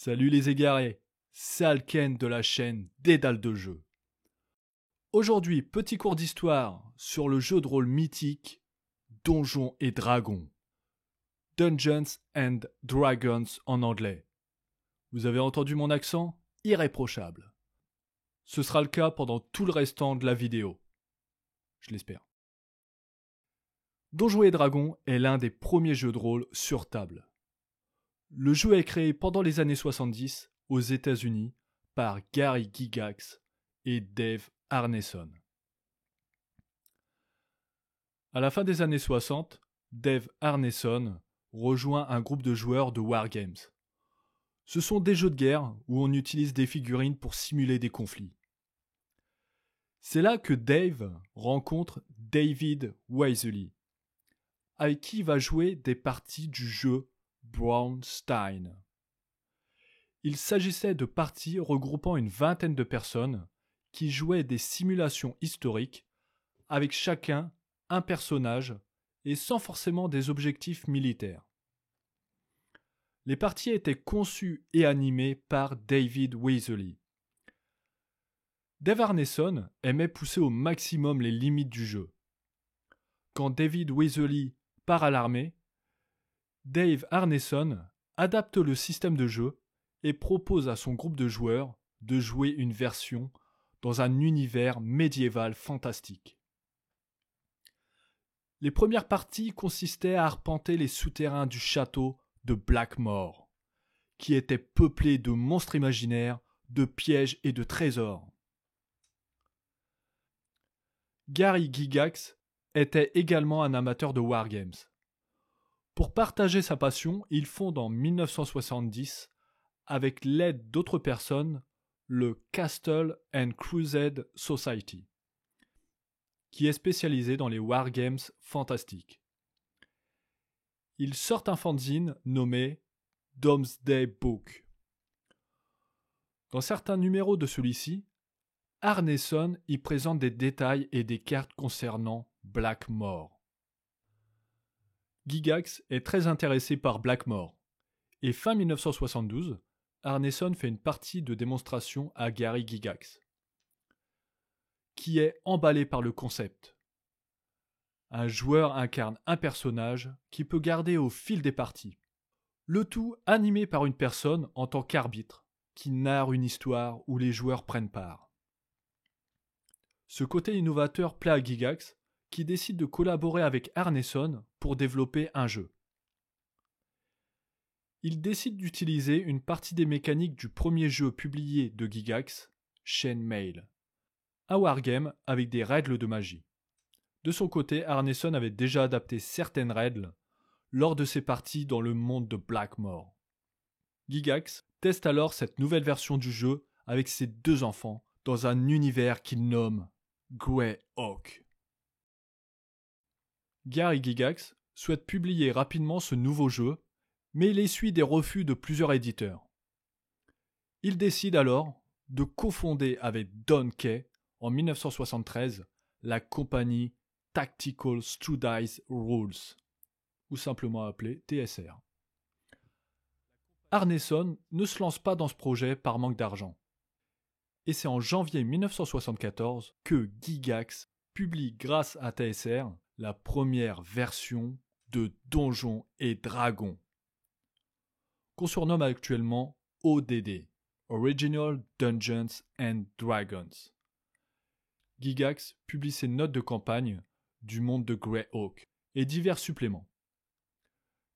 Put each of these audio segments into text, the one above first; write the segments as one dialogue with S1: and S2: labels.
S1: Salut les égarés, c'est Alken de la chaîne Dédale de jeux. Aujourd'hui, petit cours d'histoire sur le jeu de rôle mythique Donjons et Dragons. Dungeons and Dragons en anglais. Vous avez entendu mon accent? Irréprochable. Ce sera le cas pendant tout le restant de la vidéo. Je l'espère. Donjons et Dragons est l'un des premiers jeux de rôle sur table. Le jeu est créé pendant les années 70 aux États-Unis par Gary Gygax et Dave Arneson. À la fin des années 60, Dave Arneson rejoint un groupe de joueurs de Wargames. Ce sont des jeux de guerre où on utilise des figurines pour simuler des conflits. C'est là que Dave rencontre David Waisley, avec qui il va jouer des parties du jeu Braunstein. Il s'agissait de parties regroupant une vingtaine de personnes qui jouaient des simulations historiques avec chacun un personnage et sans forcément des objectifs militaires. Les parties étaient conçues et animées par David Waisley. Dave Arneson aimait pousser au maximum les limites du jeu. Quand David Waisley part à l'armée, Dave Arneson adapte le système de jeu et propose à son groupe de joueurs de jouer une version dans un univers médiéval fantastique. Les premières parties consistaient à arpenter les souterrains du château de Blackmore, qui était peuplé de monstres imaginaires, de pièges et de trésors. Gary Gygax était également un amateur de wargames. Pour partager sa passion, il fonde en 1970, avec l'aide d'autres personnes, le Castle and Crusade Society, qui est spécialisé dans les wargames fantastiques. Il sort un fanzine nommé Domesday Book. Dans certains numéros de celui-ci, Arneson y présente des détails et des cartes concernant Blackmore. Gygax est très intéressé par Blackmore, et fin 1972, Arneson fait une partie de démonstration à Gary Gygax, qui est emballé par le concept. Un joueur incarne un personnage qui peut garder au fil des parties, le tout animé par une personne en tant qu'arbitre, qui narre une histoire où les joueurs prennent part. Ce côté innovateur plaît à Gygax, qui décide de collaborer avec Arneson pour développer un jeu. Il décide d'utiliser une partie des mécaniques du premier jeu publié de Gygax, Chainmail, un wargame avec des règles de magie. De son côté, Arneson avait déjà adapté certaines règles lors de ses parties dans le monde de Blackmore. Gygax teste alors cette nouvelle version du jeu avec ses deux enfants dans un univers qu'il nomme Greyhawk. Gary Gygax souhaite publier rapidement ce nouveau jeu, mais il essuie des refus de plusieurs éditeurs. Il décide alors de cofonder avec Don Kay en 1973 la compagnie Tactical Studies Rules, ou simplement appelée TSR. Arneson ne se lance pas dans ce projet par manque d'argent. Et c'est en janvier 1974 que Gygax publie grâce à TSR la première version de Donjons et Dragons, qu'on surnomme actuellement ODD, Original Dungeons and Dragons. Gygax publie ses notes de campagne du monde de Greyhawk et divers suppléments.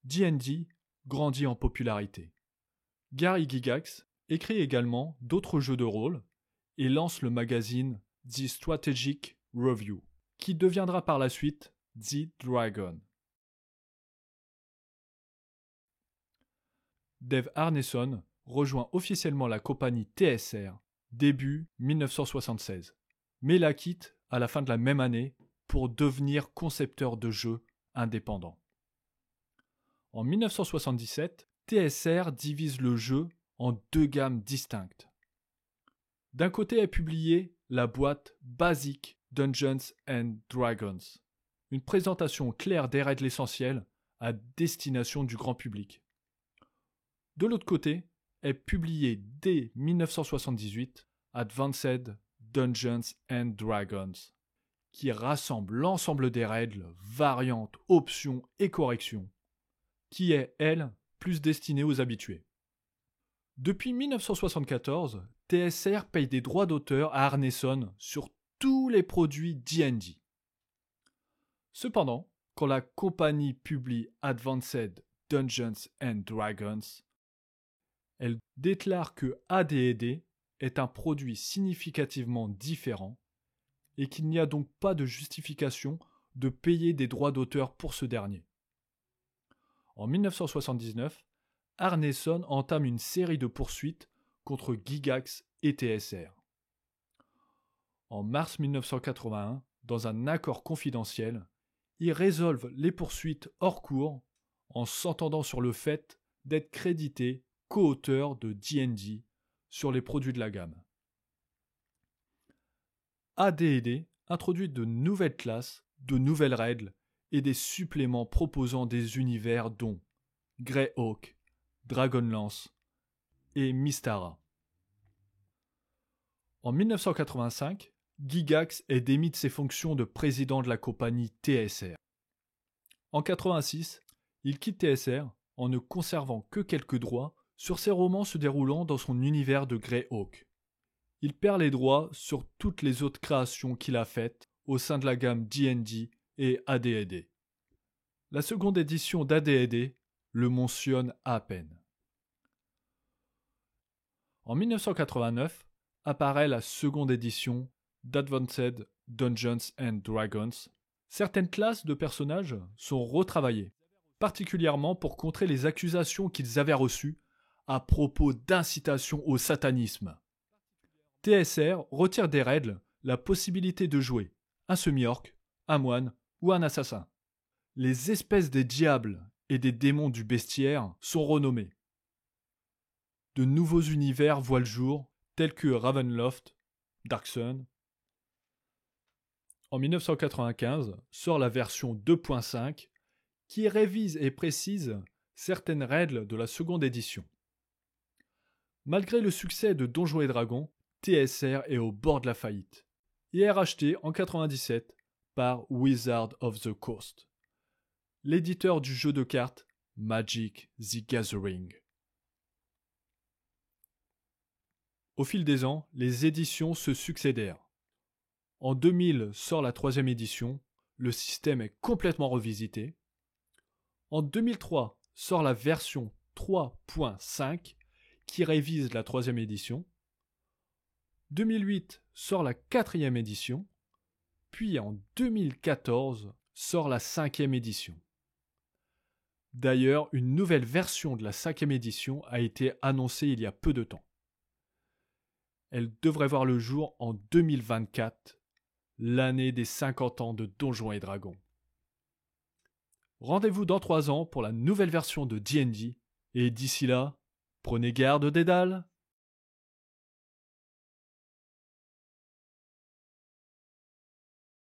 S1: D&D grandit en popularité. Gary Gygax écrit également d'autres jeux de rôle et lance le magazine The Strategic Review, qui deviendra par la suite The Dragon. Dave Arneson rejoint officiellement la compagnie TSR début 1976, mais la quitte à la fin de la même année pour devenir concepteur de jeux indépendant. En 1977, TSR divise le jeu en deux gammes distinctes. D'un côté est publiée la boîte Basic Dungeons and Dragons, une présentation claire des règles essentielles à destination du grand public. De l'autre côté est publié dès 1978 Advanced Dungeons and Dragons, qui rassemble l'ensemble des règles, variantes, options et corrections, qui est, elle, plus destinée aux habitués. Depuis 1974, TSR paye des droits d'auteur à Arneson sur tous les produits D&D. Cependant, quand la compagnie publie Advanced Dungeons and Dragons, elle déclare que AD&D est un produit significativement différent et qu'il n'y a donc pas de justification de payer des droits d'auteur pour ce dernier. En 1979, Arneson entame une série de poursuites contre Gygax et TSR. En mars 1981, dans un accord confidentiel, ils résolvent les poursuites hors cours en s'entendant sur le fait d'être crédités co-auteurs de D&D sur les produits de la gamme. AD&D introduit de nouvelles classes, de nouvelles règles et des suppléments proposant des univers dont Greyhawk, Dragonlance et Mystara. En 1985, Gygax est démis de ses fonctions de président de la compagnie TSR. En 1986, il quitte TSR en ne conservant que quelques droits sur ses romans se déroulant dans son univers de Greyhawk. Il perd les droits sur toutes les autres créations qu'il a faites au sein de la gamme D&D et AD&D. La seconde édition d'AD&D le mentionne à peine. En 1989, apparaît la seconde édition d'Advanced Dungeons and Dragons. Certaines classes de personnages sont retravaillées, particulièrement pour contrer les accusations qu'ils avaient reçues à propos d'incitation au satanisme. TSR retire des règles la possibilité de jouer un semi-orc, un moine ou un assassin. Les espèces des diables et des démons du bestiaire sont renommés. De nouveaux univers voient le jour, tels que Ravenloft, Darksun. En 1995 sort la version 2.5 qui révise et précise certaines règles de la seconde édition. Malgré le succès de Donjons et Dragons, TSR est au bord de la faillite et est racheté en 1997 par Wizards of the Coast, l'éditeur du jeu de cartes Magic the Gathering. Au fil des ans, les éditions se succédèrent. En 2000 sort la troisième édition, le système est complètement revisité. En 2003 sort la version 3.5 qui révise la troisième édition. 2008 sort la quatrième édition, puis en 2014 sort la cinquième édition. D'ailleurs, une nouvelle version de la cinquième édition a été annoncée il y a peu de temps. Elle devrait voir le jour en 2024, l'année des 50 ans de Donjons et Dragons. Rendez-vous dans 3 ans pour la nouvelle version de D&D, et d'ici là, prenez garde, Dédale!